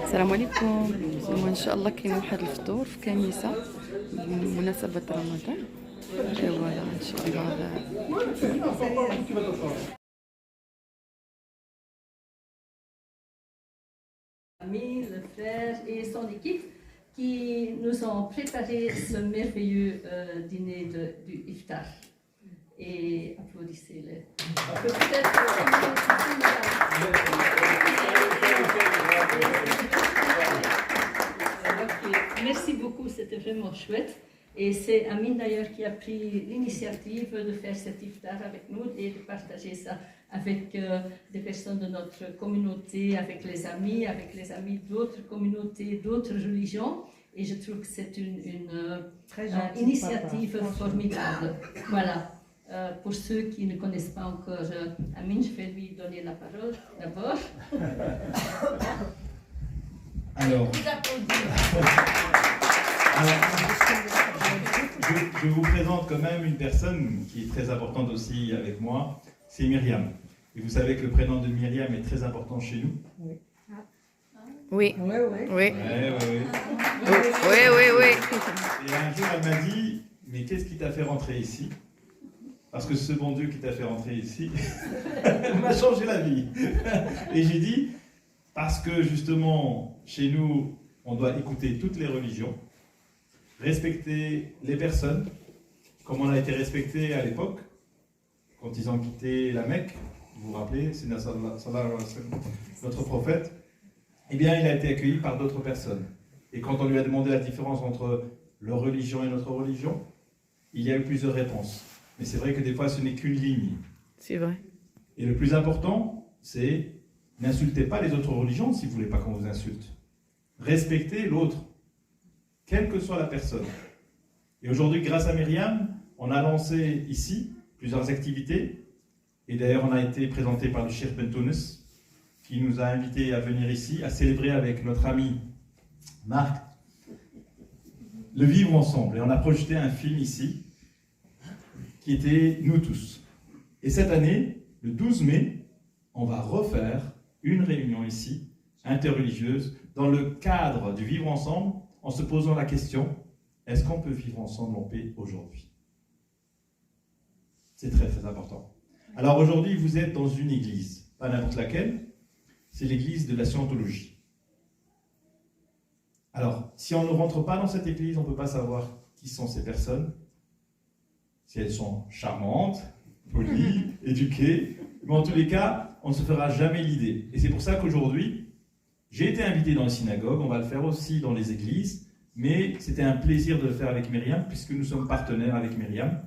السلام عليكم. اليوم ان شاء الله كاين واحد الفطور في كنيسه بمناسبه رمضان. فوالا ان شاء الله. Le frère et son équipe qui nous ont préparé ce merveilleux dîner du iftar. Et applaudissez-les. Merci beaucoup, c'était vraiment chouette. Et c'est Amine d'ailleurs qui a pris l'initiative de faire cet iftar avec nous et de partager ça avec des personnes de notre communauté, avec les amis d'autres communautés, d'autres religions. Et je trouve que c'est une initiative formidable. Voilà. Pour ceux qui ne connaissent pas encore Amine, je vais lui donner la parole d'abord. Alors, je vous présente quand même une personne qui est très importante aussi avec moi, c'est Myriam. Et vous savez que le prénom de Myriam est très important chez nous. Oui. Oui. Oui. Oui. Oui. Et un jour, elle m'a dit, mais qu'est-ce qui t'a fait rentrer ici? Parce que ce bon Dieu qui t'a fait rentrer ici m'a changé la vie. Et j'ai dit, parce que justement, chez nous, on doit écouter toutes les religions, respecter les personnes, comme on a été respecté à l'époque, quand ils ont quitté la Mecque, vous vous rappelez, c'est notre prophète, eh bien, il a été accueilli par d'autres personnes. Et quand on lui a demandé la différence entre leur religion et notre religion, il y a eu plusieurs réponses. Mais c'est vrai que des fois, ce n'est qu'une ligne. C'est vrai. Et le plus important, c'est n'insultez pas les autres religions si vous ne voulez pas qu'on vous insulte. Respectez l'autre, quelle que soit la personne. Et aujourd'hui, grâce à Myriam, on a lancé ici plusieurs activités. Et d'ailleurs, on a été présenté par le Cheikh Ben Tounes, qui nous a invités à venir ici, à célébrer avec notre ami Marc, le vivre ensemble. Et on a projeté un film ici, qui était Nous tous. Et cette année, le 12 mai, on va refaire une réunion ici, interreligieuse, dans le cadre du vivre ensemble, en se posant la question, est-ce qu'on peut vivre ensemble en paix aujourd'hui? C'est très très important. Alors aujourd'hui, vous êtes dans une église, pas n'importe laquelle, c'est l'église de la Scientologie. Alors, si on ne rentre pas dans cette église, on ne peut pas savoir qui sont ces personnes, si elles sont charmantes, polies, éduquées, mais en tous les cas, on ne se fera jamais l'idée. Et c'est pour ça qu'aujourd'hui, j'ai été invité dans les synagogues, on va le faire aussi dans les églises, mais c'était un plaisir de le faire avec Myriam, puisque nous sommes partenaires avec Myriam,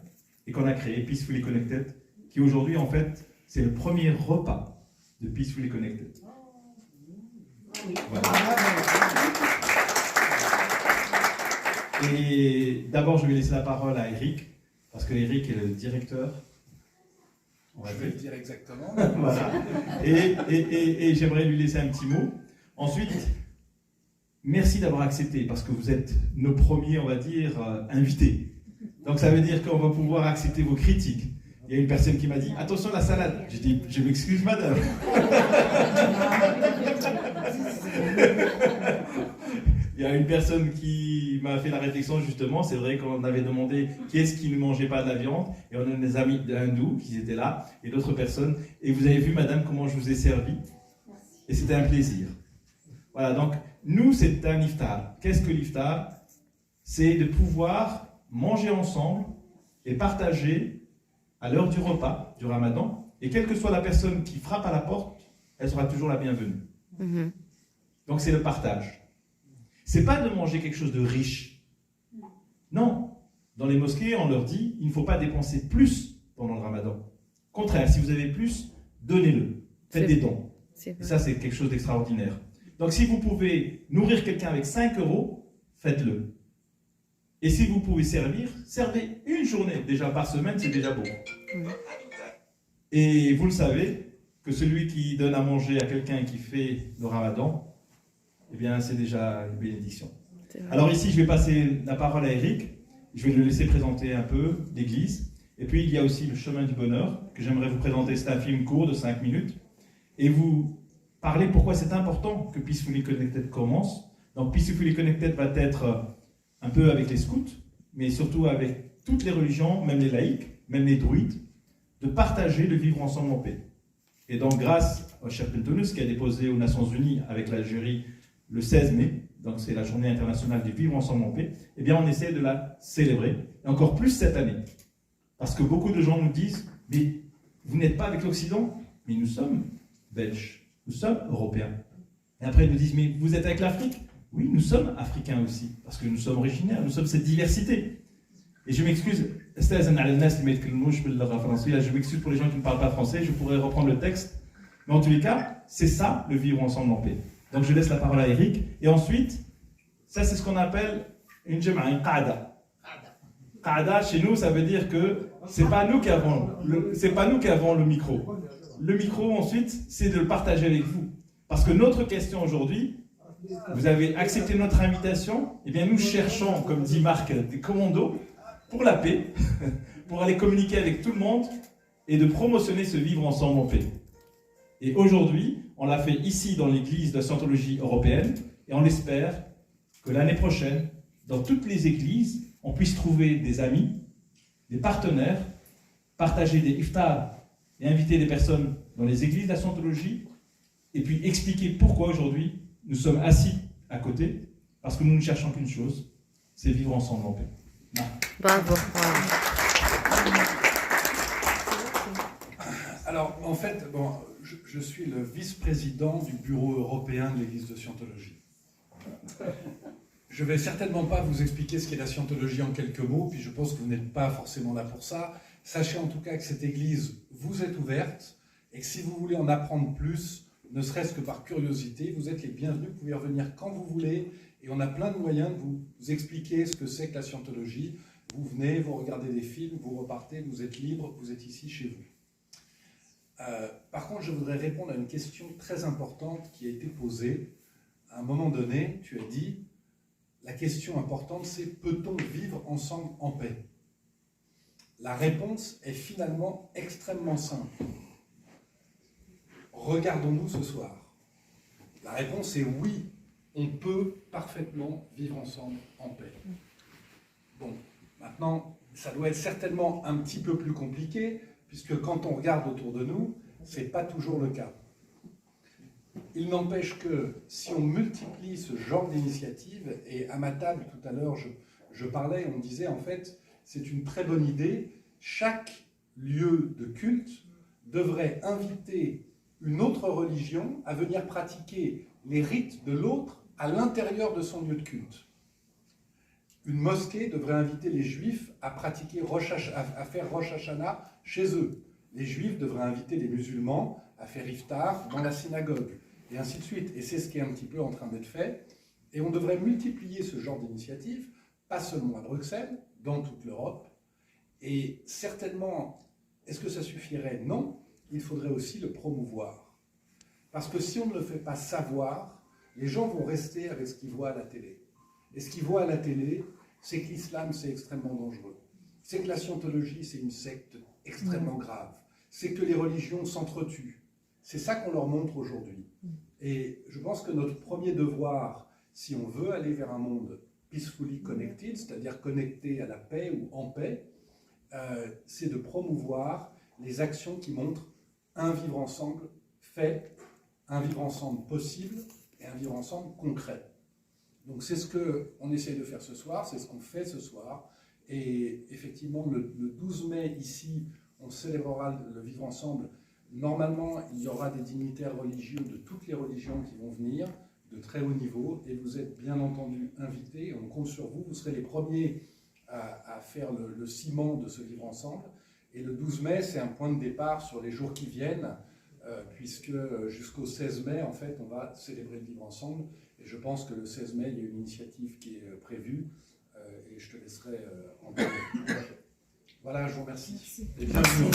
et qu'on a créé Peacefully Connected, qui aujourd'hui, en fait, c'est le premier repas de Peacefully Connected. Voilà. Et d'abord, je vais laisser la parole à Eric, parce que Eric est le directeur. Je vais le dire exactement. Voilà. Et j'aimerais lui laisser un petit mot. Ensuite, merci d'avoir accepté, parce que vous êtes nos premiers, on va dire, invités. Donc ça veut dire qu'on va pouvoir accepter vos critiques. Il y a une personne qui m'a dit « Attention la salade !» J'ai dit « Je m'excuse madame !» Il y a une personne qui m'a fait la réflexion justement, c'est vrai qu'on avait demandé qui est-ce qui ne mangeait pas de la viande, et on a des amis hindous qui étaient là, et d'autres personnes, et vous avez vu madame comment je vous ai servi, et c'était un plaisir. Voilà, donc nous c'est un iftar. Qu'est-ce que l'iftar? C'est de pouvoir manger ensemble et partager à l'heure du repas, du ramadan, et quelle que soit la personne qui frappe à la porte, elle sera toujours la bienvenue. Donc c'est le partage. C'est pas de manger quelque chose de riche. Non. Dans les mosquées, on leur dit, il ne faut pas dépenser plus pendant le ramadan. Au contraire, si vous avez plus, donnez-le. Faites des dons. Et ça, c'est quelque chose d'extraordinaire. Donc si vous pouvez nourrir quelqu'un avec 5 €, faites-le. Et si vous pouvez servir, servez une journée déjà par semaine, c'est déjà beau. Et vous le savez, que celui qui donne à manger à quelqu'un qui fait le ramadan, eh bien c'est déjà une bénédiction. Alors ici, je vais passer la parole à Eric. Je vais le laisser présenter un peu l'église. Et puis il y a aussi le chemin du bonheur que j'aimerais vous présenter. C'est un film court de 5 minutes. Et vous parler pourquoi c'est important que Peacefully Connected commence. Donc Peacefully Connected va être un peu avec les scouts, mais surtout avec toutes les religions, même les laïcs, même les druides, de partager, de vivre ensemble en paix. Et donc grâce au Cheikh Ben Tounous qui a déposé aux Nations Unies avec l'Algérie le 16 mai, donc c'est la journée internationale du vivre ensemble en paix, eh bien on essaie de la célébrer, et encore plus cette année. Parce que beaucoup de gens nous disent, mais vous n'êtes pas avec l'Occident, mais nous sommes belges, nous sommes européens. Et après ils nous disent, mais vous êtes avec l'Afrique? Oui, nous sommes africains aussi, parce que nous sommes originaires, nous sommes cette diversité. Et je m'excuse, je m'excuse pour les gens qui ne parlent pas français, je pourrais reprendre le texte, mais en tous les cas, c'est ça le vivre ensemble en paix. Donc je laisse la parole à Eric, et ensuite, ça c'est ce qu'on appelle une jama'a, une qa'da. Qa'da, chez nous, ça veut dire que c'est pas nous qui avons le micro. Le micro, ensuite, c'est de le partager avec vous. Parce que notre question aujourd'hui, vous avez accepté notre invitation, et bien nous cherchons, comme dit Marc, des commandos pour la paix, pour aller communiquer avec tout le monde et de promotionner ce vivre ensemble en paix. Et aujourd'hui, on l'a fait ici dans l'église de Scientologie européenne, et on espère que l'année prochaine, dans toutes les églises, on puisse trouver des amis, des partenaires, partager des iftars et inviter des personnes dans les églises de la Scientologie, et puis expliquer pourquoi aujourd'hui nous sommes assis à côté, parce que nous ne cherchons qu'une chose, c'est vivre ensemble en paix. Bravo. Alors, en fait, bon, je suis le vice-président du bureau européen de l'église de Scientologie. Je ne vais certainement pas vous expliquer ce qu'est la Scientologie en quelques mots, puis je pense que vous n'êtes pas forcément là pour ça. Sachez en tout cas que cette église vous est ouverte, et que si vous voulez en apprendre plus, ne serait-ce que par curiosité, vous êtes les bienvenus, vous pouvez revenir quand vous voulez, et on a plein de moyens de vous expliquer ce que c'est que la Scientologie. Vous venez, vous regardez des films, vous repartez, vous êtes libre, vous êtes ici chez vous. Par contre, je voudrais répondre à une question très importante qui a été posée. À un moment donné, tu as dit, la question importante, c'est peut-on vivre ensemble en paix? La réponse est finalement extrêmement simple. Regardons-nous ce soir. La réponse est oui, on peut parfaitement vivre ensemble en paix. Bon, maintenant, ça doit être certainement un petit peu plus compliqué, puisque quand on regarde autour de nous, ce n'est pas toujours le cas. Il n'empêche que si on multiplie ce genre d'initiative, et à ma table tout à l'heure je parlais, on disait en fait, c'est une très bonne idée, chaque lieu de culte devrait inviter une autre religion à venir pratiquer les rites de l'autre à l'intérieur de son lieu de culte. Une mosquée devrait inviter les juifs à pratiquer à faire Rosh Hashanah chez eux. Les juifs devraient inviter les musulmans à faire iftar dans la synagogue, et ainsi de suite. Et c'est ce qui est un petit peu en train d'être fait. Et on devrait multiplier ce genre d'initiatives, pas seulement à Bruxelles, dans toute l'Europe. Et certainement, est-ce que ça suffirait? Non. Il faudrait aussi le promouvoir. Parce que si on ne le fait pas savoir, les gens vont rester avec ce qu'ils voient à la télé. Et ce qu'ils voient à la télé, c'est que l'islam, c'est extrêmement dangereux. C'est que la Scientologie, c'est une secte extrêmement grave. C'est que les religions s'entretuent. C'est ça qu'on leur montre aujourd'hui. Et je pense que notre premier devoir, si on veut aller vers un monde peacefully connected, c'est-à-dire connecté à la paix ou en paix, c'est de promouvoir les actions qui montrent un vivre ensemble fait, un vivre ensemble possible et un vivre ensemble concret. Donc c'est ce qu'on essaie de faire ce soir, c'est ce qu'on fait ce soir. Et effectivement, le 12 mai, ici, on célébrera le vivre ensemble. Normalement, il y aura des dignitaires religieux de toutes les religions qui vont venir, de très haut niveau, et vous êtes bien entendu invités. On compte sur vous, vous serez les premiers à faire le ciment de ce vivre ensemble. Et le 12 mai, c'est un point de départ sur les jours qui viennent, puisque jusqu'au 16 mai, en fait, on va célébrer le vivre ensemble. Et je pense que le 16 mai, il y a une initiative qui est prévue, et je te laisserai en parler. Voilà, je vous remercie. Et bienvenue.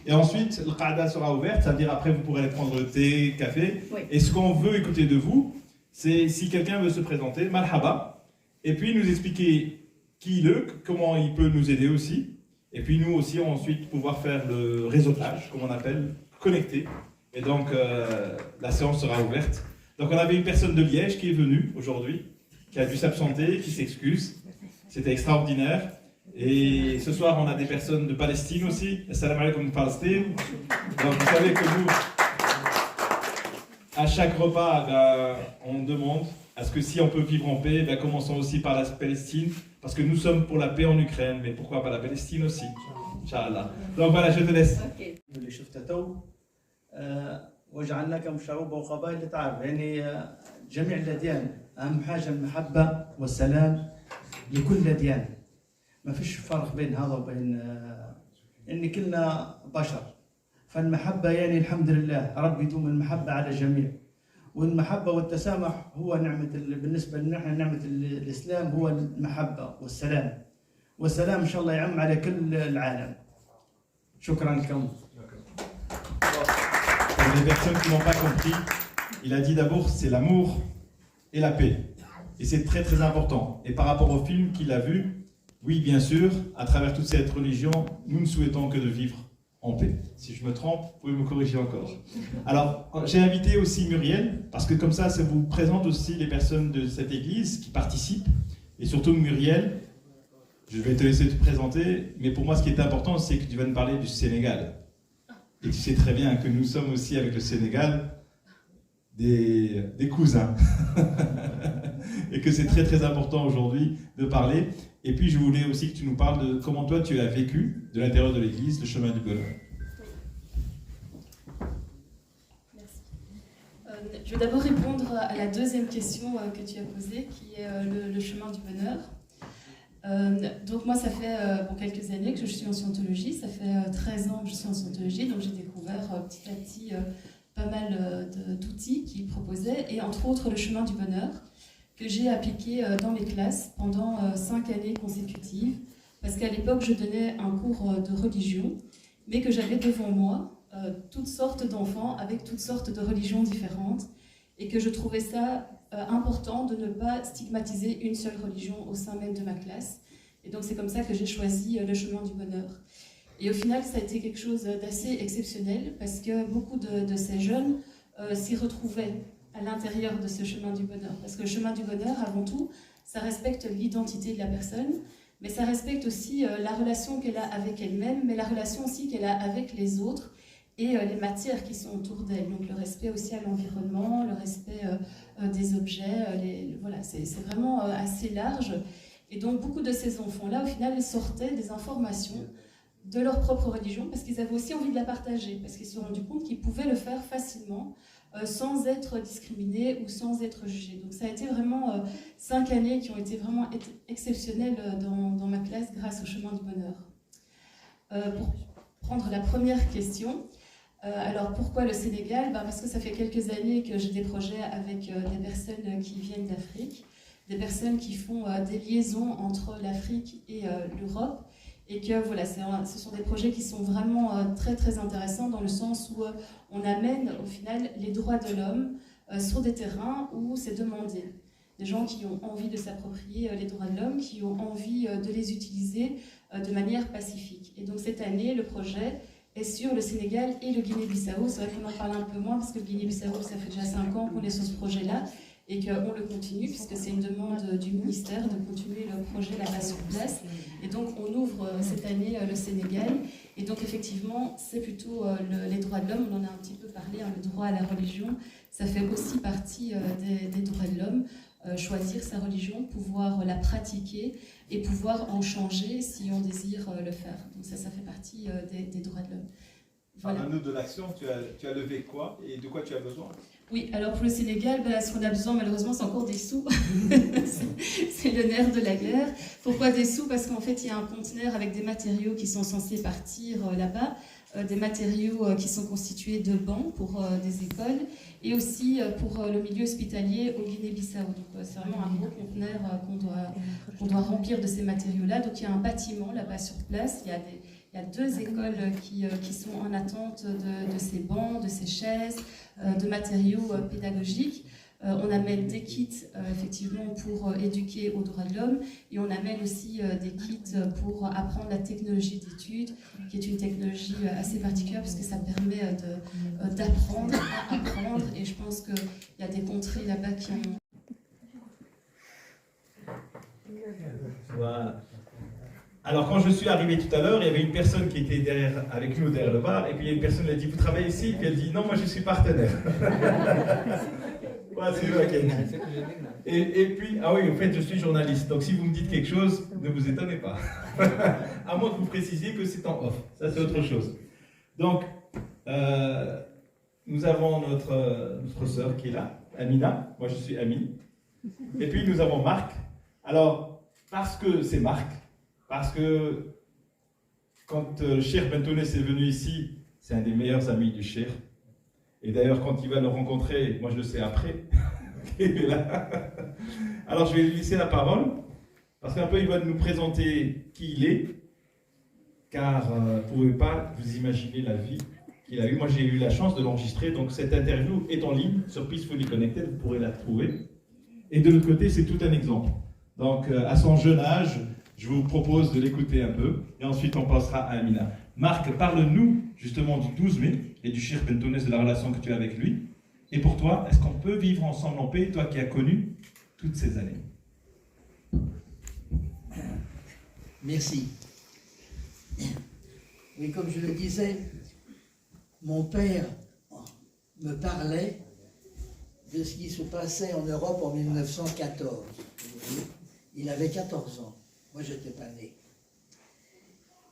Et ensuite, le Qa'da sera ouverte, ça veut dire après vous pourrez aller prendre le thé, café. Oui. Et ce qu'on veut écouter de vous, c'est si quelqu'un veut se présenter, marhaba. et puis nous expliquer qui il est, comment il peut nous aider aussi, et puis nous aussi ensuite pouvoir faire le réseautage, comme on appelle, connecter. Et donc la séance sera ouverte. Donc on avait une personne de Liège qui est venue aujourd'hui, qui a dû s'absenter, qui s'excuse. C'était extraordinaire. Et ce soir, on a des personnes de Palestine aussi. Assalamu alaikum Palestine. Donc vous savez que nous, à chaque repas, on demande à ce que si on peut vivre en paix, commençons aussi par la Palestine, parce que nous sommes pour la paix en Ukraine, mais pourquoi pas la Palestine aussi, Inch'Allah. Donc voilà, je te laisse. اللي شفته تو وجعلناكم شعوب وقبائل لتعرفوا يعني جميع الأديان أهم حاجة المحبة والسلام لكل الأديان ما فيش فرق بين هذا وبين إن كلنا بشر فالمحبة يعني الحمد لله رب يدوم المحبة على الجميع والمحبة والتسامح هو بالنسبة لنا نعمة الإسلام هو المحبة والسلام والسلام إن شاء الله يعم على كل العالم شكرا لكم. Pour les personnes qui n'ont pas compris, il a dit d'abord c'est l'amour et la paix. Et c'est très très important. Et par rapport au film qu'il a vu, oui bien sûr, à travers toute cette religion, nous ne souhaitons que de vivre en paix. Si je me trompe, vous pouvez me corriger encore. Alors, j'ai invité aussi Muriel, parce que comme ça vous présente aussi les personnes de cette église qui participent. Et surtout Muriel, je vais te laisser te présenter, mais pour moi ce qui est important, c'est que tu vas nous parler du Sénégal. Et tu sais très bien que nous sommes aussi avec le Sénégal des cousins. Et que c'est très très important aujourd'hui de parler. Et puis je voulais aussi que tu nous parles de comment toi tu as vécu de l'intérieur de l'église le chemin du bonheur. Merci. Je vais d'abord répondre à la deuxième question que tu as posée, qui est le chemin du bonheur. Donc moi ça fait quelques années que je suis en scientologie, ça fait 13 ans que je suis en scientologie, donc j'ai découvert petit à petit pas mal d'outils qui proposaient, et entre autres le chemin du bonheur, que j'ai appliqué dans mes classes pendant 5 années consécutives, parce qu'à l'époque je donnais un cours de religion, mais que j'avais devant moi toutes sortes d'enfants avec toutes sortes de religions différentes, et que je trouvais ça important de ne pas stigmatiser une seule religion au sein même de ma classe. Et donc c'est comme ça que j'ai choisi le chemin du bonheur. Et au final, ça a été quelque chose d'assez exceptionnel, parce que beaucoup de ces jeunes s'y retrouvaient à l'intérieur de ce chemin du bonheur. Parce que le chemin du bonheur, avant tout, ça respecte l'identité de la personne, mais ça respecte aussi la relation qu'elle a avec elle-même, mais la relation aussi qu'elle a avec les autres, et les matières qui sont autour d'elle. Donc le respect aussi à l'environnement, le respect des objets, voilà, c'est vraiment assez large. Et donc beaucoup de ces enfants-là, au final, ils sortaient des informations de leur propre religion, parce qu'ils avaient aussi envie de la partager, parce qu'ils se sont rendus compte qu'ils pouvaient le faire facilement, sans être discriminés ou sans être jugés. Donc ça a été vraiment 5 années qui ont été vraiment exceptionnelles dans ma classe grâce au chemin du bonheur. Pour prendre la première question, alors pourquoi le Sénégal? Parce que ça fait quelques années que j'ai des projets avec des personnes qui viennent d'Afrique, des personnes qui font des liaisons entre l'Afrique et l'Europe, et que voilà, ce sont des projets qui sont vraiment très très intéressants, dans le sens où on amène au final les droits de l'homme sur des terrains où c'est demandé. Des gens qui ont envie de s'approprier les droits de l'homme, qui ont envie de les utiliser de manière pacifique. Et donc cette année, le projet est sur le Sénégal et le Guinée-Bissau. C'est vrai qu'on en parle un peu moins, parce que le Guinée-Bissau, ça fait déjà 5 ans qu'on est sur ce projet-là, et qu'on le continue, puisque c'est une demande du ministère de continuer le projet là-bas sur place. Et donc on ouvre cette année le Sénégal. Et donc effectivement, c'est plutôt les droits de l'homme, on en a un petit peu parlé, le droit à la religion, ça fait aussi partie des droits de l'homme. Choisir sa religion, pouvoir la pratiquer et pouvoir en changer si on désire le faire. Donc ça fait partie des droits de l'homme. Voilà. Parle-nous de l'action, tu as levé quoi et de quoi tu as besoin? Oui, alors pour le Sénégal, ce qu'on a besoin malheureusement, c'est encore des sous. C'est le nerf de la guerre. Pourquoi des sous? Parce qu'en fait, il y a un conteneur avec des matériaux qui sont censés partir là-bas, des matériaux qui sont constitués de bancs pour des écoles, et aussi pour le milieu hospitalier au Guinée-Bissau. Donc c'est vraiment un gros conteneur qu'on doit remplir de ces matériaux-là. Donc il y a un bâtiment là-bas sur place, il y a 2 écoles qui sont en attente de ces bancs, de ces chaises, de matériaux pédagogiques. On amène des kits effectivement pour éduquer aux droits de l'homme et on amène aussi des kits pour apprendre la technologie d'études, qui est une technologie assez particulière parce que ça permet d'apprendre à apprendre et je pense qu'il y a des contrées là-bas qui ont... Voilà. Alors quand je suis arrivé tout à l'heure, il y avait une personne qui était avec nous derrière le bar, et puis il y a une personne qui a dit « Vous travaillez ici ?» Et puis elle dit « Non, moi je suis partenaire. » Voilà, c'est eux qu'elle dit. Et puis, ah oui, en fait, je suis journaliste, donc si vous me dites quelque chose, ne vous étonnez pas. À moins que vous précisiez que c'est en off, ça c'est autre chose. Donc, nous avons notre sœur qui est là, Amina, moi je suis Ami. Et puis nous avons Marc. Alors, parce que c'est Marc, parce que quand Cheikh Bentounes est venu ici, c'est un des meilleurs amis du Cheikh. Et d'ailleurs, quand il va le rencontrer, moi je le sais après, il est là. Alors je vais lui laisser la parole, parce qu'un peu il va nous présenter qui il est, car vous ne pouvez pas vous imaginer la vie qu'il a eue. Moi j'ai eu la chance de l'enregistrer, donc cette interview est en ligne sur Peacefully Connected, vous pourrez la trouver. Et de l'autre côté, c'est tout un exemple. Donc à son jeune âge, je vous propose de l'écouter un peu, et ensuite on passera à Amina. Marc, parle-nous justement du 12 mai et du Cheikh Bentounes, de la relation que tu as avec lui. Et pour toi, est-ce qu'on peut vivre ensemble en paix, toi qui as connu toutes ces années? Merci. Oui, comme je le disais, mon père me parlait de ce qui se passait en Europe en 1914. Il avait 14 ans. Moi, je n'étais pas né.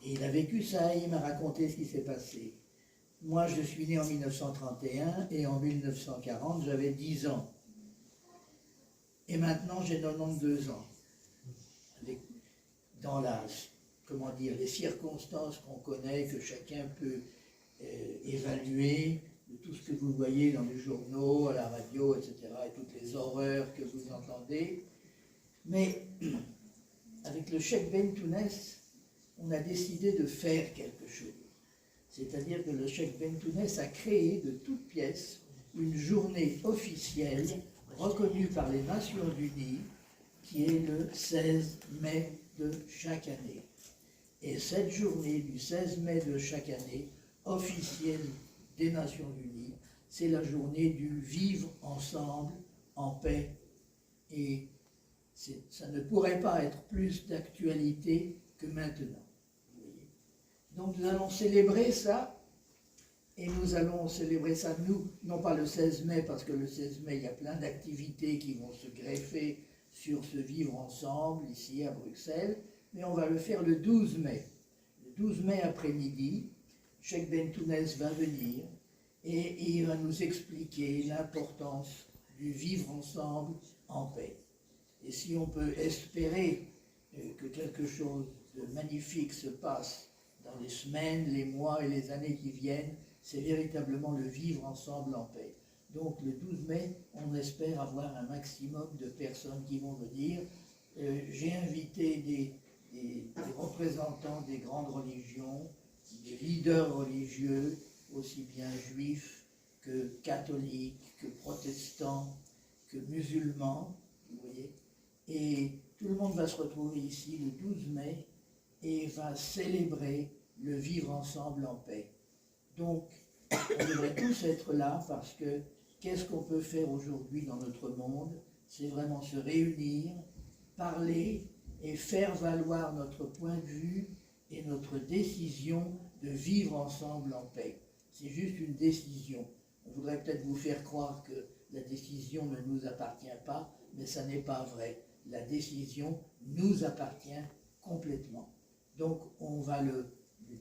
Et il a vécu ça et il m'a raconté ce qui s'est passé. Moi, je suis né en 1931 et en 1940, j'avais 10 ans. Et maintenant, j'ai 92 ans. Dans les circonstances qu'on connaît, que chacun peut évaluer, de tout ce que vous voyez dans les journaux, à la radio, etc., et toutes les horreurs que vous entendez. Mais avec le Cheikh Bentounes, on a décidé de faire quelque chose. C'est-à-dire que le Cheikh Bentounes a créé de toutes pièces une journée officielle reconnue par les Nations Unies, qui est le 16 mai de chaque année. Et cette journée du 16 mai de chaque année, officielle des Nations Unies, c'est la journée du vivre ensemble en paix. Et ça ne pourrait pas être plus d'actualité que maintenant. Donc nous allons célébrer ça, et nous allons célébrer ça, nous, non pas le 16 mai, parce que le 16 mai, il y a plein d'activités qui vont se greffer sur ce vivre ensemble, ici à Bruxelles, mais on va le faire le 12 mai. Le 12 mai après-midi, Cheikh Bentounes va venir, et il va nous expliquer l'importance du vivre ensemble en paix. Et si on peut espérer que quelque chose de magnifique se passe dans les semaines, les mois et les années qui viennent, c'est véritablement le vivre ensemble en paix. Donc le 12 mai, on espère avoir un maximum de personnes qui vont venir. J'ai invité des représentants des grandes religions, des leaders religieux, aussi bien juifs que catholiques, que protestants, que musulmans, vous voyez. Et tout le monde va se retrouver ici le 12 mai et va célébrer le vivre ensemble en paix. Donc, on devrait tous être là parce que qu'est-ce qu'on peut faire aujourd'hui dans notre monde? C'est vraiment se réunir, parler et faire valoir notre point de vue et notre décision de vivre ensemble en paix. C'est juste une décision. On voudrait peut-être vous faire croire que la décision ne nous appartient pas, mais ça n'est pas vrai. La décision nous appartient complètement. Donc on va le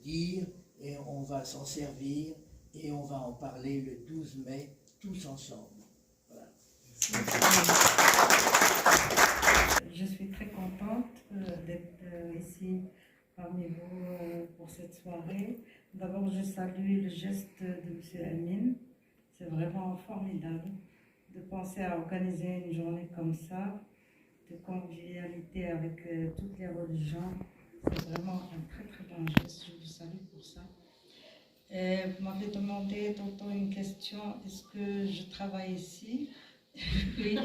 dire et on va s'en servir et on va en parler le 12 mai tous ensemble. Voilà. Je suis très contente d'être ici parmi vous pour cette soirée. D'abord, je salue le geste de M. Amin. C'est vraiment formidable de penser à organiser une journée comme ça, de convivialité avec toutes les religions. C'est vraiment un très très bon geste. Je vous salue pour ça. Et vous m'avez demandé tantôt une question, est-ce que je travaille ici? Oui,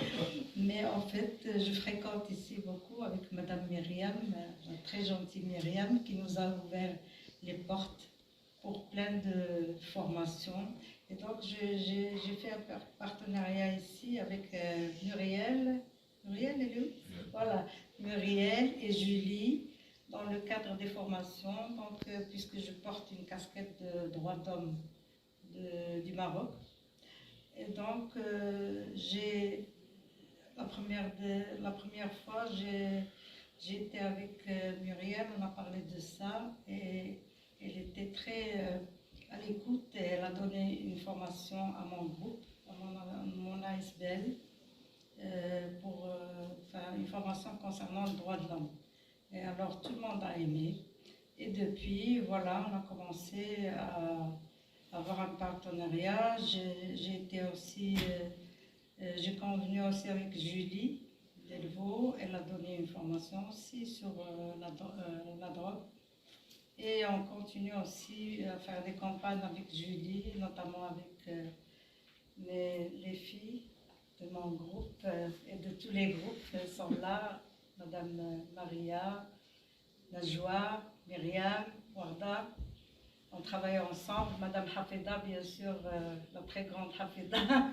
mais en fait, je fréquente ici beaucoup avec Madame Myriam, la très gentille Myriam, qui nous a ouvert les portes pour plein de formations. Et donc, j'ai fait un partenariat ici avec Muriel. Muriel, elle est où? Voilà, Muriel et Julie, dans le cadre des formations, donc, puisque je porte une casquette de droits d'homme du Maroc. Et donc, la première fois, j'ai été avec Muriel, on a parlé de ça, et elle était très à l'écoute, et elle a donné une formation à mon groupe, à mon ASBL, pour faire une formation concernant le droit de l'homme. Et alors, tout le monde a aimé. Et depuis, voilà, on a commencé à avoir un partenariat. J'ai convenu aussi avec Julie Delvaux. Elle a donné une formation aussi sur la drogue. Et on continue aussi à faire des campagnes avec Julie, notamment avec les filles de mon groupe et de tous les groupes sont là. Madame Maria, Najwa, Myriam, Warda. On travaille ensemble. Madame Hafida, bien sûr, la très grande Hafida.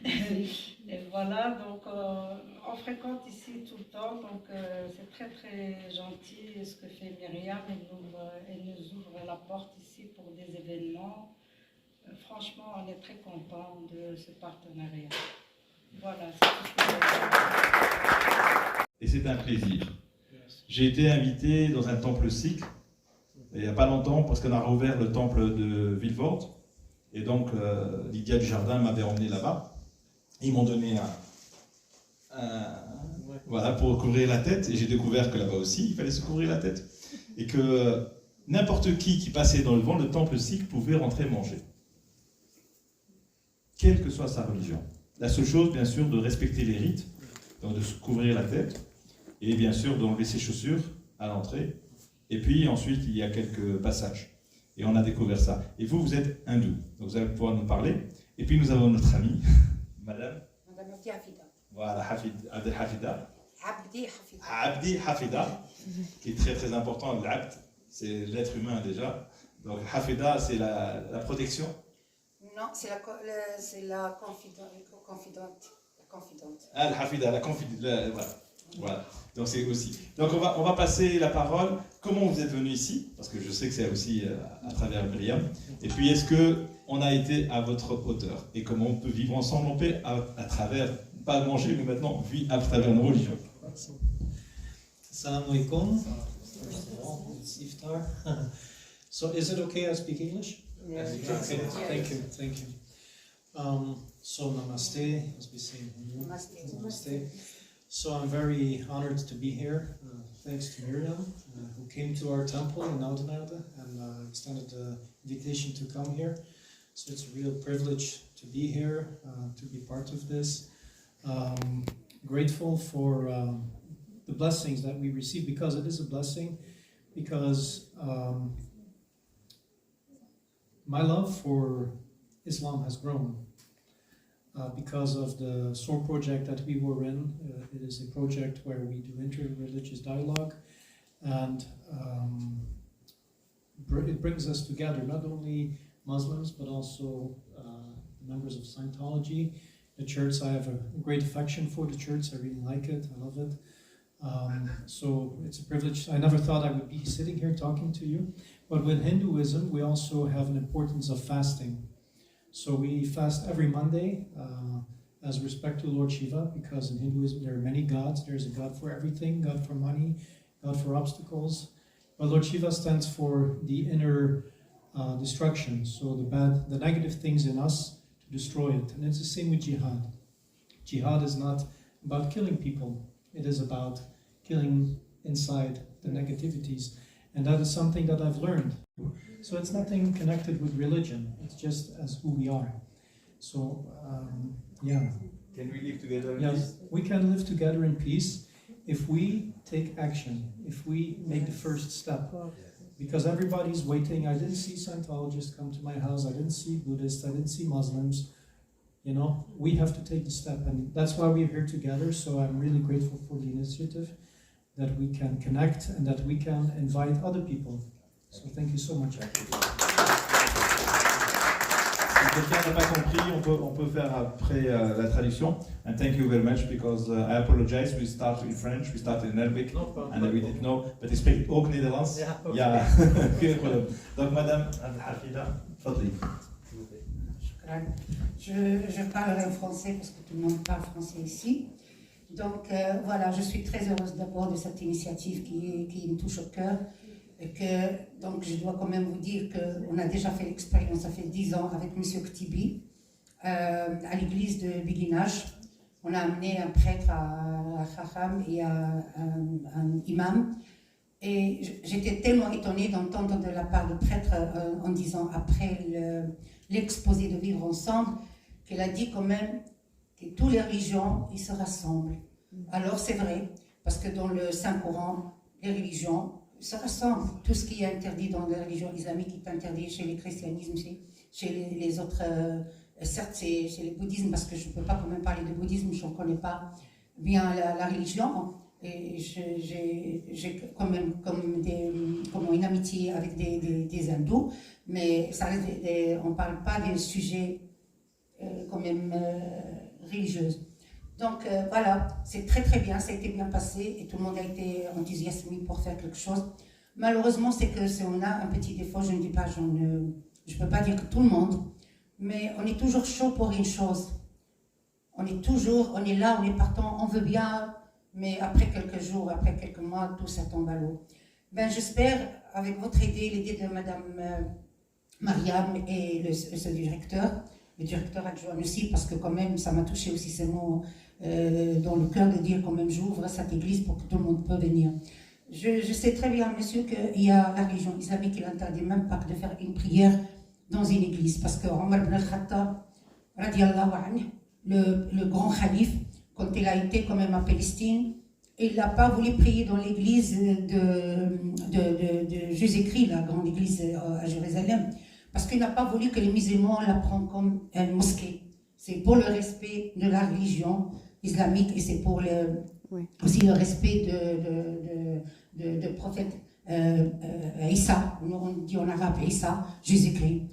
Et voilà, donc on fréquente ici tout le temps. Donc c'est très très gentil ce que fait Myriam. Elle nous ouvre la porte ici pour des événements. Franchement, on est très contents de ce partenariat. Voilà, c'est tout ce que je veux dire. Et c'est un plaisir. J'ai été invité dans un temple sikh, il n'y a pas longtemps, parce qu'on a rouvert le temple de Villevorde. Et donc, Lydia du Jardin m'avait emmené là-bas. Ils m'ont donné voilà, pour couvrir la tête. Et j'ai découvert que là-bas aussi, il fallait se couvrir la tête. Et que n'importe qui passait dans le temple sikh pouvait rentrer manger. Quelle que soit sa religion. La seule chose, bien sûr, de respecter les rites, donc de se couvrir la tête, et bien sûr d'enlever ses chaussures à l'entrée. Et puis ensuite, il y a quelques passages. Et on a découvert ça. Et vous, vous êtes hindou, donc vous allez pouvoir nous parler. Et puis nous avons notre amie, Madame Abdi Hafida. Voilà, Abdi Hafida. Abdi Hafida. Abdi Hafida, qui est très très important. L'abd, c'est l'être humain déjà. Donc Hafida, c'est la protection. Non, c'est la confidente. Ah, Hafida, la confidente. Voilà. Donc c'est aussi. Donc on va passer la parole. Comment vous êtes venu ici? Parce que je sais que c'est aussi à travers Myriam. Et puis est-ce que on a été à votre hauteur? Et comment on peut vivre ensemble en paix à travers, pas manger, mais maintenant vivre à travers nos religions. Assalamu alaikum. It's iftar. So is it okay I speak English? Yes. Okay. Thank you. So namaste, as we say in Hindu. Namaste. So I'm very honored to be here. Thanks to Miriam, who came to our temple in Oudenaarde and extended the invitation to come here. So it's a real privilege to be here, to be part of this. Grateful for the blessings that we receive, because it is a blessing, because my love for Islam has grown. Because of the SOAR project that we were in. It is a project where we do inter-religious dialogue, and it brings us together, not only Muslims, but also members of Scientology. The church, I have a great affection for the church. I really like it. I love it. So it's a privilege. I never thought I would be sitting here talking to you. But with Hinduism, we also have an importance of fasting. So we fast every Monday as respect to Lord Shiva, because in Hinduism there are many gods. There's a god for everything, god for money, god for obstacles. But Lord Shiva stands for the inner destruction, so the negative things in us, to destroy it. And it's the same with jihad. Jihad is not about killing people. It is about killing inside the negativities. And that is something that I've learned. So it's nothing connected with religion. It's just as who we are. So, yeah. Can we live together in Yes, peace? we can live together in peace if we take action, if we make the first step. Because everybody's waiting. I didn't see Scientologists come to my house. I didn't see Buddhists. I didn't see Muslims. You know, we have to take the step, and that's why we're here together. So I'm really grateful for the initiative, that we can connect and that we can invite other people. So thank you so much. Si quelqu'un n'a pas compris, on peut faire après la traduction. And thank you very much, because I apologize. We start in French, we start in Arabic, and we didn't know. But ik spreek ook Nederlands. Ja, geen probleem. Donc, madame Hafida, fadli. Je parlerai en français parce que tout le monde parle français ici. Donc voilà, je suis très heureuse d'abord de cette initiative qui me touche au cœur. Et que, donc je dois quand même vous dire qu'on a déjà fait l'expérience, ça fait 10 ans, avec M. Ktibi, à l'église de Béguinage. On a amené un prêtre à Khacham et un imam. Et j'étais tellement étonnée d'entendre de la part du prêtre en disant, après l'exposé de vivre ensemble, qu'elle a dit quand même que toutes les religions, ils se rassemblent. Alors c'est vrai, parce que dans le Saint-Coran, les religions se rassemblent. Tout ce qui est interdit dans les religions islamiques est interdit chez les christianismes, chez les autres, certes c'est chez le bouddhisme, parce que je ne peux pas quand même parler de bouddhisme, je ne connais pas bien la religion. Et j'ai quand même comme une amitié avec des hindous, mais ça reste on ne parle pas des sujets quand même religieux. Donc voilà, c'est très très bien, ça a été bien passé et tout le monde a été enthousiasmé pour faire quelque chose. Malheureusement, c'est que si on a un petit défaut, je ne dis pas, je ne peux pas dire que tout le monde, mais on est toujours chaud pour une chose. On est là, on est partant, on veut bien. Mais après quelques jours, après quelques mois, tout ça tombe à l'eau. Ben, j'espère, avec votre aide, l'aide de Madame Mariam et le directeur adjoint aussi, parce que quand même, ça m'a touché aussi ces mots dans le cœur de dire quand même, j'ouvre cette église pour que tout le monde peut venir. Je sais très bien, monsieur, qu'il y a la religion islamique qui n'interdit même pas de faire une prière dans une église, parce que Omar ibn al-Khattab, radiallahu anhu, le grand calife, quand il a été quand même à Palestine, il n'a pas voulu prier dans l'église de Jésus-Christ, la grande église à Jérusalem, parce qu'il n'a pas voulu que les musulmans la prennent comme une mosquée. C'est pour le respect de la religion islamique et c'est pour aussi le respect de prophète Issa, on dit en arabe Issa, Jésus-Christ.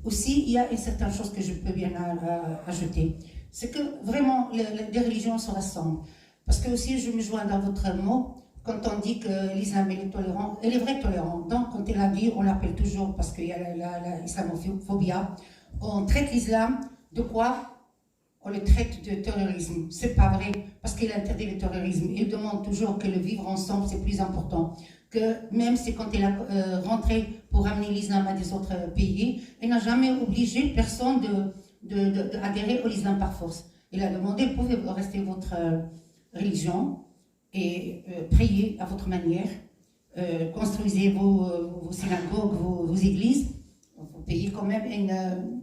Aussi, il y a une certaine chose que je peux bien ajouter. C'est que vraiment les religions se rassemblent. Parce que aussi, je me joins dans votre mot, quand on dit que l'islam est tolérant, elle est vraie tolérant. Donc, quand elle a dit, on l'appelle toujours, parce qu'il y a l'islamophobie, on traite l'islam de quoi? On le traite de terrorisme. C'est pas vrai, parce qu'il interdit le terrorisme. Il demande toujours que le vivre ensemble, c'est plus important. Que même si quand il a rentré pour amener l'islam à des autres pays, il n'a jamais obligé personne d'adhérer au l'islam par force. Il a demandé, vous pouvez rester votre religion et prier à votre manière, construisez vos synagogues, vos églises, vous payez quand même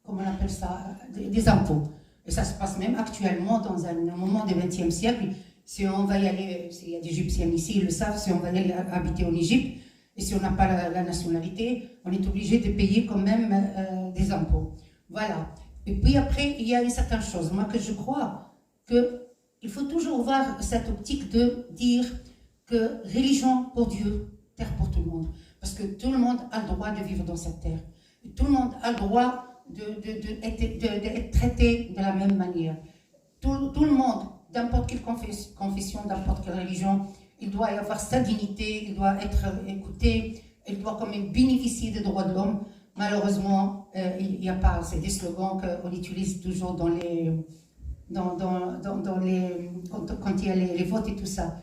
comment on appelle ça, des impôts. Et ça se passe même actuellement dans un moment du XXe siècle. Si on va y aller, s'il y a des Égyptiens ici, ils le savent, si on va y aller habiter en Égypte, et si on n'a pas la nationalité, on est obligé de payer quand même des impôts. Voilà. Et puis après, il y a une certaine chose, moi que je crois qu'il faut toujours voir cette optique de dire que religion pour Dieu, terre pour tout le monde. Parce que tout le monde a le droit de vivre dans cette terre. Et tout le monde a le droit d'être traité de la même manière. Tout le monde, n'importe quelle confession, n'importe quelle religion, il doit y avoir sa dignité, il doit être écouté, il doit quand même bénéficier des droits de l'homme. Malheureusement, il n'y a pas, c'est des slogans qu'on utilise toujours quand il y a les votes et tout ça.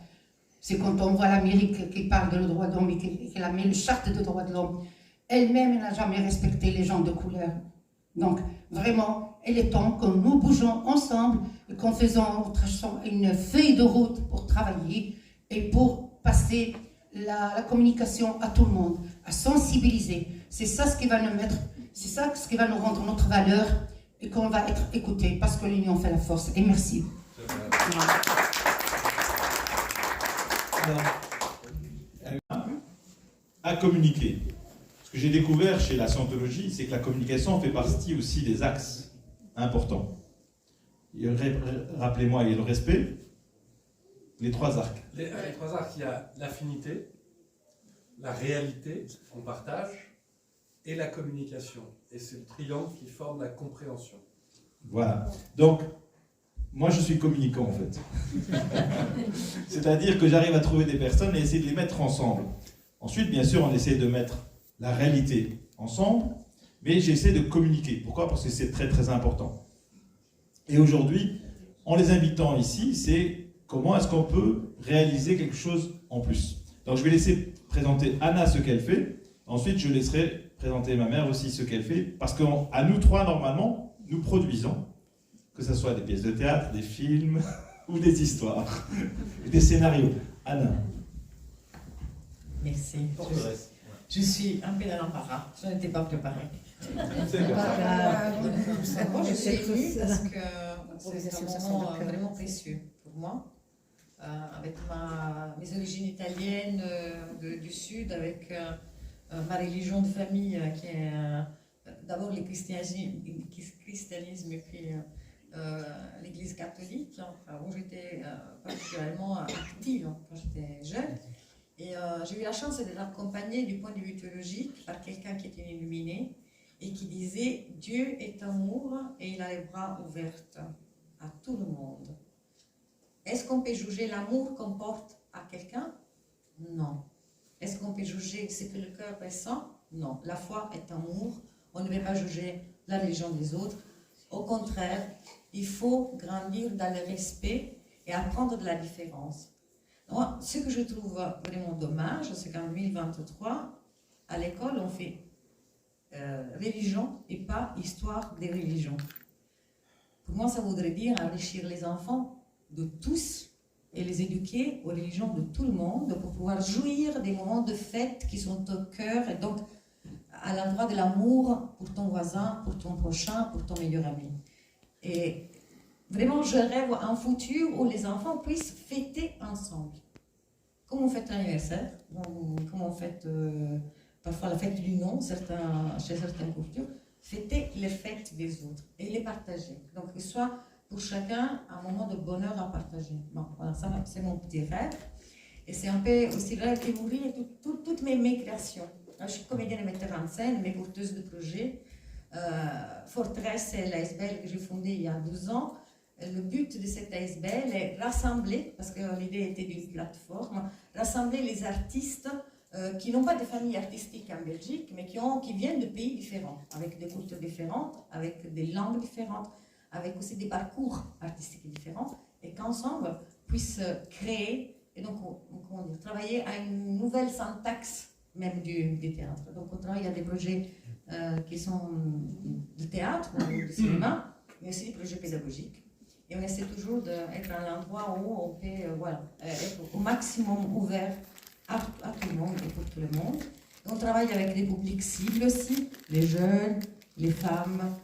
C'est quand on voit l'Amérique qui parle de droits de l'homme et qui a mis une charte de droits de l'homme. Elle-même n'a jamais respecté les gens de couleur. Donc, vraiment, il est temps que nous bougeons ensemble et qu'en faisant une feuille de route pour travailler et pour passer la communication à tout le monde, à sensibiliser. C'est ça ce qui va nous mettre, c'est ça ce qui va nous rendre notre valeur et qu'on va être écouté parce que l'union fait la force. Et merci. À communiquer. Ce que j'ai découvert chez la scientologie, c'est que la communication fait partie aussi des axes. important. Rappelez-moi, il y a le respect, les 3 arcs. Les 3 arcs, il y a l'affinité, la réalité qu'on partage et la communication. Et c'est le triangle qui forme la compréhension. Voilà. Donc, moi je suis communicant en fait. C'est-à-dire que j'arrive à trouver des personnes et essayer de les mettre ensemble. Ensuite, bien sûr, on essaie de mettre la réalité ensemble, mais j'essaie de communiquer. Pourquoi? Parce que c'est très très important. Et aujourd'hui, en les invitant ici, c'est comment est-ce qu'on peut réaliser quelque chose en plus. Donc je vais laisser présenter Anna ce qu'elle fait. Ensuite, je laisserai présenter ma mère aussi ce qu'elle fait. Parce qu'à nous 3, normalement, nous produisons, que ce soit des pièces de théâtre, des films ou des histoires, des scénarios. Anna. Merci. Je suis un peu dans l'embarras. Je n'étais pas préparée. C'est comme ça. Moi, je suis émue parce que c'est un moment vraiment précieux pour moi. Avec mes origines italiennes du Sud, avec ma religion de famille qui est d'abord le christianisme et puis l'Église catholique, où j'étais particulièrement active quand j'étais jeune. Et j'ai eu la chance d'être accompagnée du point de vue théologique par quelqu'un qui était illuminé et qui disait « Dieu est amour et il a les bras ouverts à tout le monde ». Est-ce qu'on peut juger l'amour qu'on porte à quelqu'un? Non. Est-ce qu'on peut juger ce que le cœur ressent? Non. La foi est amour. On ne peut pas juger la religion des autres. Au contraire, il faut grandir dans le respect et apprendre de la différence. Donc, ce que je trouve vraiment dommage, c'est qu'en 2023, à l'école, on fait religion et pas histoire des religions. Pour moi, ça voudrait dire enrichir les enfants de tous et les éduquer aux religions de tout le monde pour pouvoir jouir des moments de fête qui sont au cœur et donc à l'endroit de l'amour pour ton voisin, pour ton prochain, pour ton meilleur ami. Et vraiment, je rêve un futur où les enfants puissent fêter ensemble. Comme on fête l'anniversaire, comme on fête parfois la fête du nom, chez certaines cultures, fêter les fêtes des autres et les partager. Donc, que ce soit pour chacun un moment de bonheur à partager. Bon, voilà, ça c'est mon petit rêve. Et c'est un peu aussi le rêve qui nourrit toutes mes créations. Je suis comédienne et metteur en scène, mais porteuse de projets. Forteresse, c'est l'ASBL que j'ai fondé il y a 12 ans. Le but de cette ASBL est rassembler, parce que l'idée était d'une plateforme, rassembler les artistes qui n'ont pas de famille artistique en Belgique, mais qui viennent de pays différents, avec des cultures différentes, avec des langues différentes, avec aussi des parcours artistiques différents, et qu'ensemble puissent créer, et donc comment dire, travailler à une nouvelle syntaxe même du théâtre. Donc on travaille à des projets qui sont de théâtre ou de cinéma, mais aussi des projets pédagogiques. Et on essaie toujours d'être à l'endroit où on peut être au maximum ouvert à tout le monde et pour tout le monde. Et on travaille avec des publics cibles aussi, les jeunes, les femmes,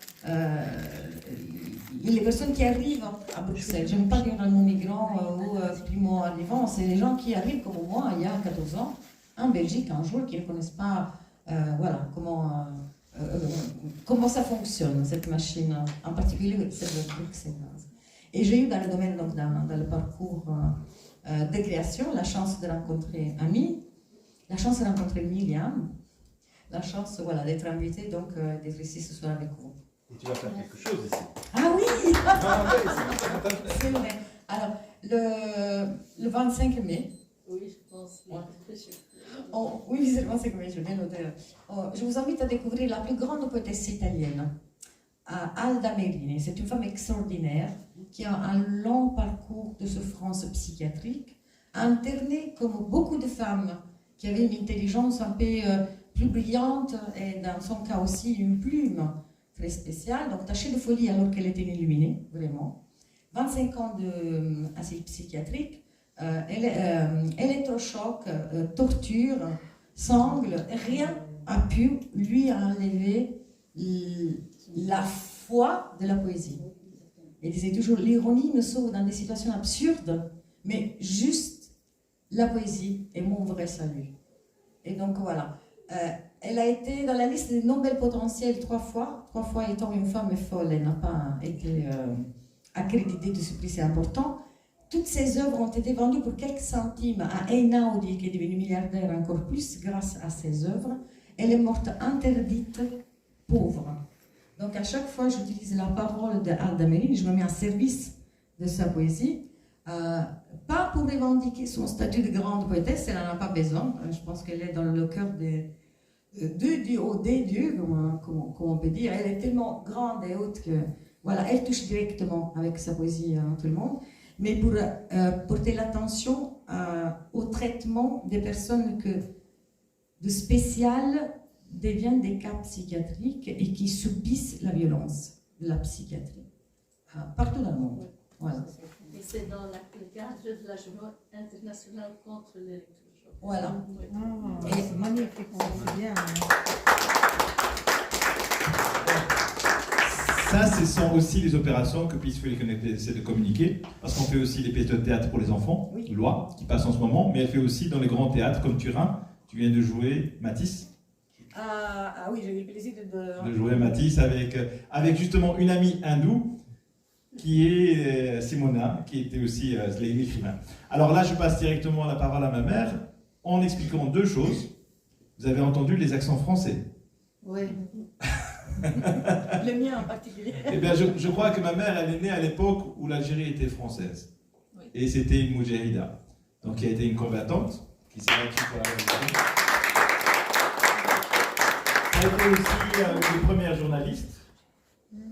les personnes qui arrivent à Bruxelles. Je n'aime pas dire un mot migrant ou primo-arrivant, c'est les gens qui arrivent comme moi il y a 14 ans en Belgique un jour, qui ne connaissent pas comment ça fonctionne, cette machine, en particulier cette bruxelloise. Et j'ai eu dans le domaine, donc dans le parcours de création, la chance de rencontrer Ami, la chance de rencontrer Myriam, la chance d'être invitée, donc d'être ici ce soir avec vous. Et tu vas faire quelque chose ici. Ah oui. C'est vrai. Alors, le 25 mai. Oui, je pense. Oui, c'est le 25 mai, je viens noter. Je vous invite à découvrir la plus grande poétesse italienne, Alda Merini. C'est une femme extraordinaire qui a un long parcours de souffrance psychiatrique, internée comme beaucoup de femmes qui avaient une intelligence un peu plus brillante et dans son cas aussi une plume très spéciale, donc tachée de folie alors qu'elle était illuminée, vraiment. 25 ans d'asile psychiatrique, électrochoc, torture, sangle, rien n'a pu lui enlever la foi de la poésie. Il disait toujours, l'ironie me sauve dans des situations absurdes, mais juste la poésie est mon vrai salut. Et donc voilà, Elle a été dans la liste des Nobel potentiels 3 fois étant une femme folle, elle n'a pas été accréditée de ce prix, c'est important. Toutes ses œuvres ont été vendues pour quelques centimes à Einaudi, qui est devenue milliardaire encore plus grâce à ses œuvres. Elle est morte interdite, pauvre. Donc à chaque fois, j'utilise la parole de Alda Meline, je me mets en service de sa poésie. Pas pour revendiquer son statut de grande poétesse, elle n'en a pas besoin. Je pense qu'elle est dans le cœur des dieux, comme on peut dire. Elle est tellement grande et haute que voilà, elle touche directement avec sa poésie tout le monde. Mais pour porter l'attention au traitement des personnes que de spécial deviennent des cas psychiatriques et qui subissent la violence de la psychiatrie partout dans le monde. Voilà. Et c'est dans le cadre de la journée internationale contre l'électrochoc. Voilà. Oui. C'est magnifique, c'est bien. Ça, ce sont aussi les opérations que Peaceful Connect essaie de communiquer, parce qu'on fait aussi les pièces de théâtre pour les enfants, Loi, qui passe en ce moment, mais elle fait aussi dans les grands théâtres comme Turin. Tu viens de jouer Matisse. Ah oui, j'ai eu le plaisir de jouer Matisse avec justement une amie hindoue qui est Simona, qui était aussi l'écrivain. Alors là, je passe directement la parole à ma mère en expliquant 2 choses. Vous avez entendu les accents français. Oui. Le mien en particulier. Eh bien, je crois que ma mère, elle est née à l'époque où l'Algérie était française. Oui. Et c'était une moudjahida. Donc, qui a été une combattante, qui s'est battue pour la révolution. Elle a été aussi une des premières journalistes.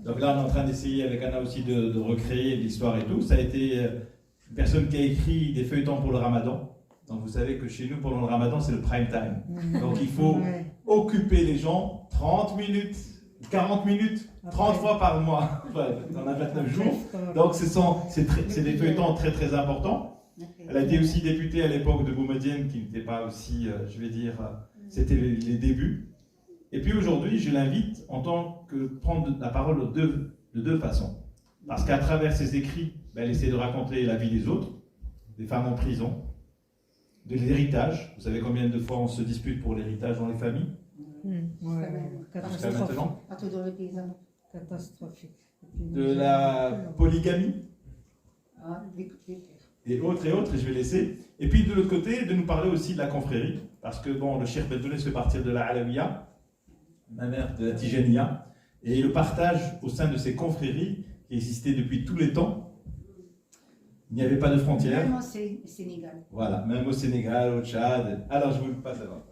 Donc là, on est en train d'essayer avec Anna aussi de recréer l'histoire et tout. Ça a été une personne qui a écrit des feuilletons pour le Ramadan. Donc vous savez que chez nous, pendant le Ramadan, c'est le prime time. Donc il faut occuper les gens 30 minutes, 40 minutes, 30 fois par mois. On a 29 jours. Donc c'est des feuilletons très très importants. Elle a été aussi députée à l'époque de Boumediene, qui n'était pas aussi, je vais dire, c'était les débuts. Et puis aujourd'hui, je l'invite en tant que prendre la parole de 2 façons. Parce qu'à travers ses écrits, elle essaie de raconter la vie des autres, des femmes en prison, de l'héritage. Vous savez combien de fois on se dispute pour l'héritage dans les familles? Jusqu'à maintenant. Catastrophique. De la polygamie. Et autres, et je vais laisser. Et puis de l'autre côté, de nous parler aussi de la confrérie. Parce que bon, le Cheikh Bentoune fait partir de la Alawiya, ma mère de la Tijaniya, et le partage au sein de ces confréries qui existaient depuis tous les temps. Il n'y avait pas de frontières. Même au Sénégal. Voilà, même au Sénégal, au Tchad. Alors je vous passe avant.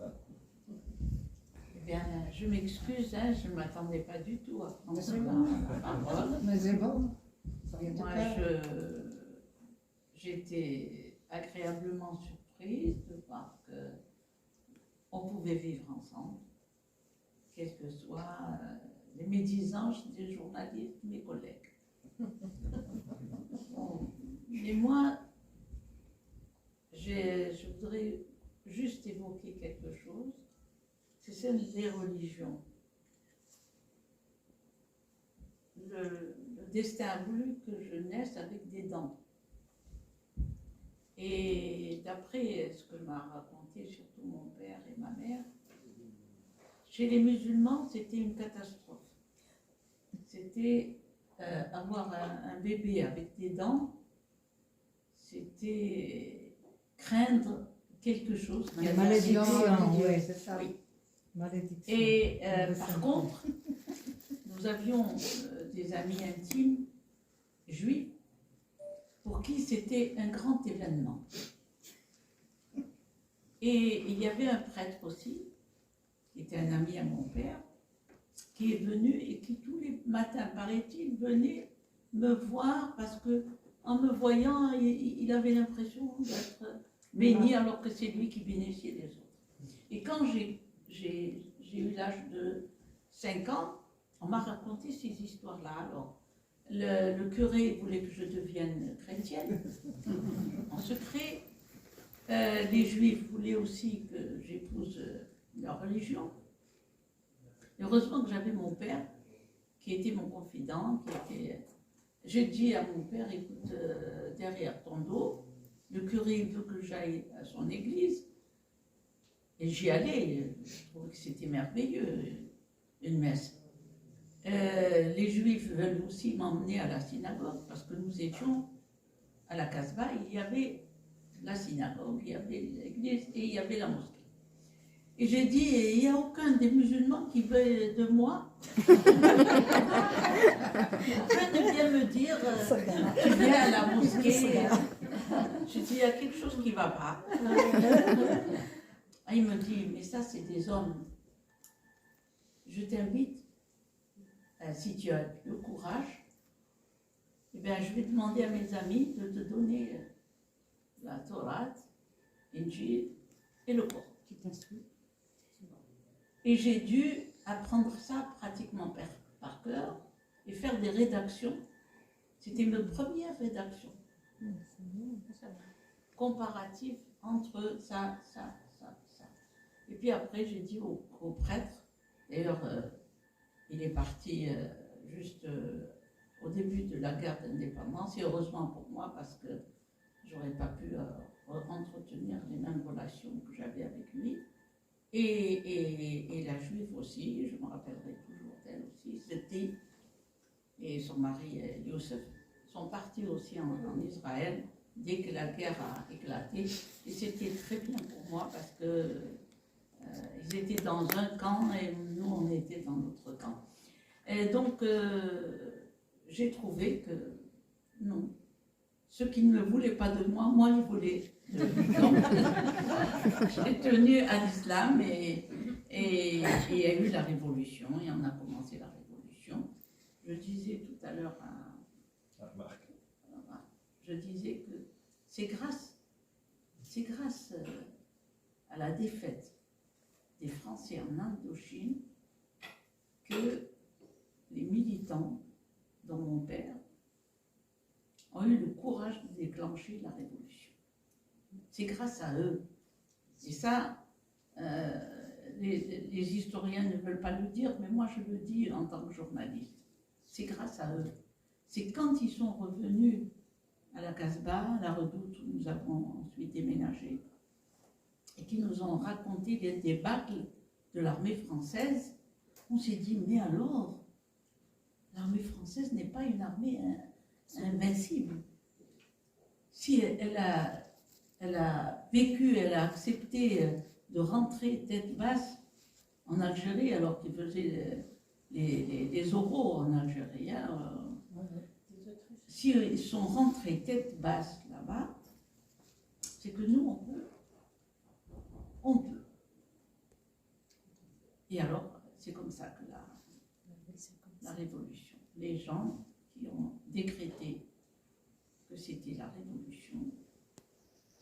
Eh bien, je m'excuse, hein, je ne m'attendais pas du tout à prendre la parole. Mais c'est bon. Moi, j'étais agréablement surprise de voir qu'on pouvait vivre ensemble, quelles que soient les médisances des journalistes, mes collègues. Bon, mais moi, je voudrais juste évoquer quelque chose, c'est celle des religions. Le destin a voulu que je naisse avec des dents. Et d'après ce que m'a raconté surtout mon père et ma mère, chez les musulmans, c'était une catastrophe. C'était avoir un bébé avec des dents, c'était craindre quelque chose. Une malédiction, oui, c'est ça. Oui. Malédiction. Et par contre, nous avions des amis intimes juifs pour qui c'était un grand événement. Et il y avait un prêtre aussi, qui était un ami à mon père, qui est venu et qui tous les matins, paraît-il, venait me voir parce que en me voyant, il avait l'impression d'être béni alors que c'est lui qui bénissait les autres. Et quand j'ai eu l'âge de 5 ans, on m'a raconté ces histoires-là. Alors, le curé voulait que je devienne chrétienne, en secret. Les juifs voulaient aussi que j'épouse leur religion. Heureusement que j'avais mon père, qui était mon confident, J'ai dit à mon père, écoute, derrière ton dos, le curé veut que j'aille à son église, Et j'y allais, je trouvais que c'était merveilleux, une messe. Les Juifs veulent aussi m'emmener à la synagogue parce que nous étions à la Casbah, il y avait la synagogue, il y avait l'église et il y avait la mosquée. Et j'ai dit, il n'y a aucun des musulmans qui veut de moi. Aucun ne vient me dire, tu viens à la mosquée. J'ai dit, il y a quelque chose qui ne va pas. Il me dit, mais ça c'est des hommes. Je t'invite, si tu as le courage, eh bien, je vais demander à mes amis de te donner la Torah, l'Injil et le Coran. Et j'ai dû apprendre ça pratiquement par cœur et faire des rédactions. C'était mes premières rédactions comparatives entre ça. Et puis après, j'ai dit au prêtre, d'ailleurs, il est parti juste au début de la guerre d'indépendance, et heureusement pour moi, parce que j'aurais pas pu entretenir les mêmes relations que j'avais avec lui. Et la juive aussi, je me rappellerai toujours d'elle aussi, c'était, et son mari Youssef, sont partis aussi en Israël dès que la guerre a éclaté. Et c'était très bien pour moi parce que ils étaient dans un camp et nous on était dans l'autre camp. Et donc j'ai trouvé que non, ceux qui ne voulaient pas de moi, moi ils voulaient. Donc j'ai tenu à l'islam et il y a eu la révolution et on a commencé la révolution. Je disais tout à l'heure à Marc, je disais que c'est grâce à la défaite des Français en Indochine que les militants, dont mon père, ont eu le courage de déclencher la révolution. C'est grâce à eux. Et ça, les historiens ne veulent pas le dire, mais moi je le dis en tant que journaliste. C'est grâce à eux. C'est quand ils sont revenus à la Casbah, à la Redoute où nous avons ensuite déménagé, et qui nous ont raconté les débâcles de l'armée française, on s'est dit, mais alors, l'armée française n'est pas une armée invincible. Si elle a vécu, elle a accepté de rentrer tête basse en Algérie, alors qu'ils faisaient les oraux en Algérie. Si ils sont rentrés tête basse là-bas, c'est que nous, on peut. On peut. Et alors, c'est comme ça que la révolution, les gens qui ont décrété que c'était la révolution,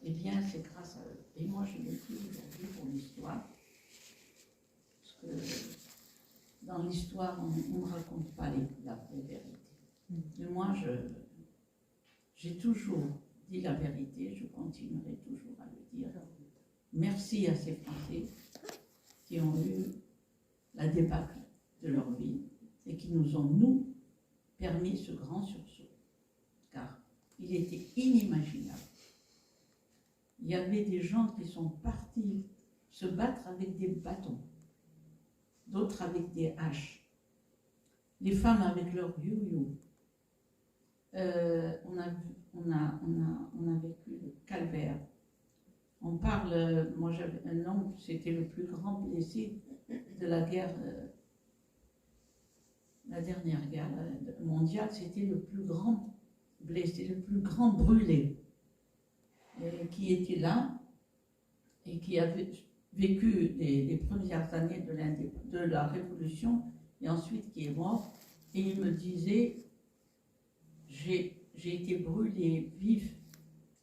eh bien, c'est grâce à eux. Et moi, je le dis aujourd'hui pour l'histoire, parce que dans l'histoire, on ne raconte pas la vraie vérité. Mais moi, j'ai toujours dit la vérité, je continuerai toujours à le dire. Merci à ces Français qui ont eu la débâcle de leur vie et qui nous ont, nous, permis ce grand sursaut. Car il était inimaginable. Il y avait des gens qui sont partis se battre avec des bâtons, d'autres avec des haches, les femmes avec leurs you-you. On a vécu le calvaire. On parle, moi j'avais un oncle, c'était le plus grand blessé de la guerre, la dernière guerre mondiale, c'était le plus grand blessé, le plus grand brûlé, qui était là et qui avait vécu les premières années de la Révolution et ensuite qui est mort. Et il me disait, j'ai été brûlé vif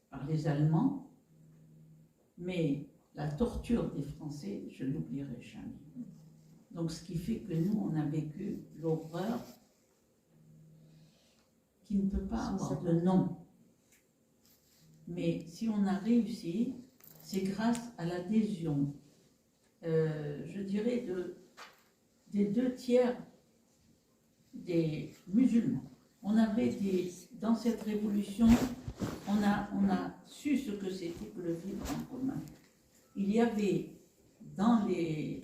par les Allemands, mais la torture des Français, je ne l'oublierai jamais. Donc ce qui fait que nous, on a vécu l'horreur qui ne peut pas avoir de nom. Mais si on a réussi, c'est grâce à l'adhésion, je dirais, des 2/3 des musulmans. On avait dans cette révolution, on a su ce que c'était que le vivre en commun. Il y avait dans les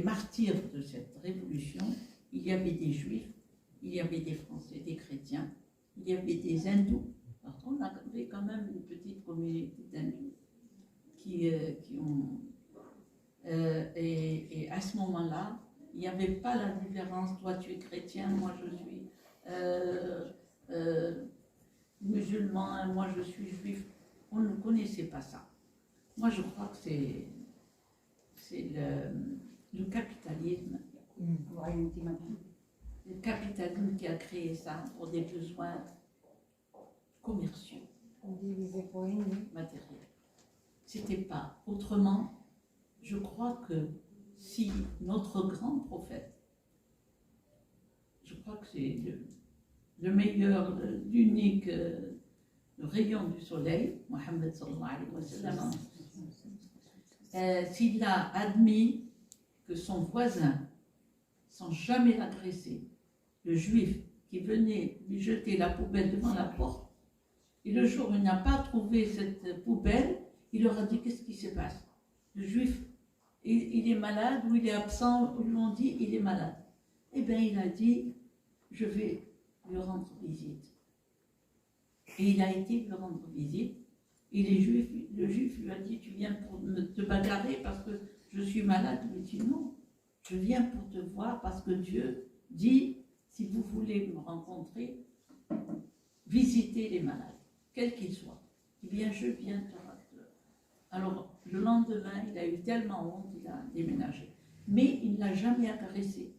martyrs de cette révolution, il y avait des juifs, il y avait des Français, des chrétiens, il y avait des hindous. Alors, on avait quand même une petite communauté d'hindous qui ont... et à ce moment-là, il n'y avait pas la différence, toi tu es chrétien, moi je suis musulman, moi je suis juif. On ne connaissait pas ça. Moi je crois que c'est le capitalisme. Le capitalisme qui a créé ça pour des besoins commerciaux, matériels. C'était pas autrement. Je crois que si notre grand prophète, je crois que c'est le meilleur, l'unique rayon du soleil, Mohammed sallallahu alayhi wa sallam, s'il a admis que son voisin, sans jamais l'agresser, le juif qui venait lui jeter la poubelle devant la porte, et le jour où il n'a pas trouvé cette poubelle, il leur a dit qu'est-ce qui se passe? Le juif, il est malade ou il est absent, ou lui ont dit il est malade. Eh bien il a dit je vais lui rendre visite. Et il a été lui rendre visite. Et le juif lui a dit tu viens pour te bagarrer parce que je suis malade. Il lui dit non, je viens pour te voir parce que Dieu dit si vous voulez me rencontrer, visitez les malades, quels qu'ils soient. Eh bien je viens te voir. Alors, le lendemain, il a eu tellement honte, il a déménagé. Mais il ne l'a jamais agressé.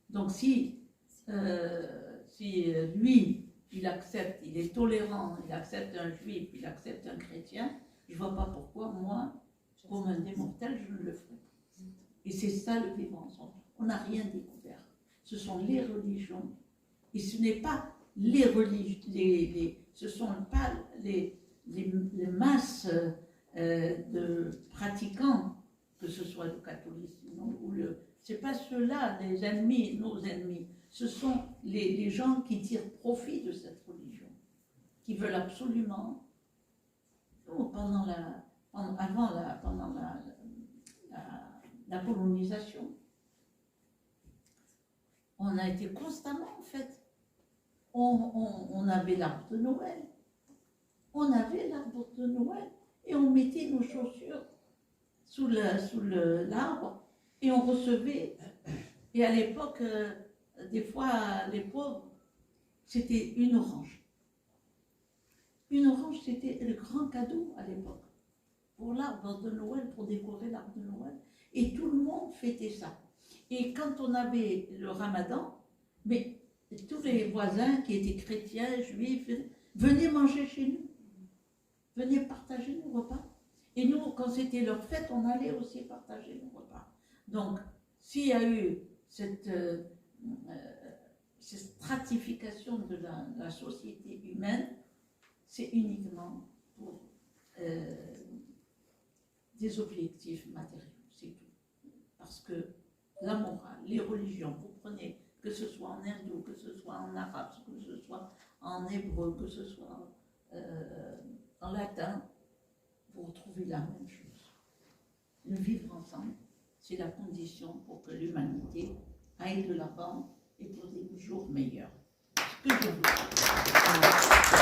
Donc, si lui, il accepte, il est tolérant, il accepte un juif, il accepte un chrétien, je ne vois pas pourquoi, moi, comme un démortel, je ne le ferai pas. Et c'est ça le vivre ensemble. On n'a rien découvert. Ce sont les religions. Et ce n'est pas les religions, ce ne sont pas les masses de pratiquants, que ce soit le catholicisme ou c'est pas ceux-là, les ennemis, nos ennemis, ce sont les gens qui tirent profit de cette religion, qui veulent absolument, pendant la colonisation, on a été constamment en fait, on avait l'arbre de Noël, et on mettait nos chaussures sous l'arbre et on recevait. Et à l'époque, des fois, les pauvres, c'était une orange. Une orange, c'était le grand cadeau à l'époque. Pour l'arbre de Noël, pour décorer l'arbre de Noël. Et tout le monde fêtait ça. Et quand on avait le ramadan, mais tous les voisins qui étaient chrétiens, juifs, venaient manger chez nous. Venaient partager nos repas. Et nous, quand c'était leur fête, on allait aussi partager nos repas. Donc, s'il y a eu cette stratification de la société humaine, c'est uniquement pour des objectifs matériels, c'est tout. Parce que la morale, les religions, vous prenez, que ce soit en hindou, que ce soit en arabe, que ce soit en hébreu, que ce soit en latin, vous retrouvez la même chose. Le vivre ensemble, c'est la condition pour que l'humanité aille de l'avant et pour des jours meilleurs. Ce que je vous dis.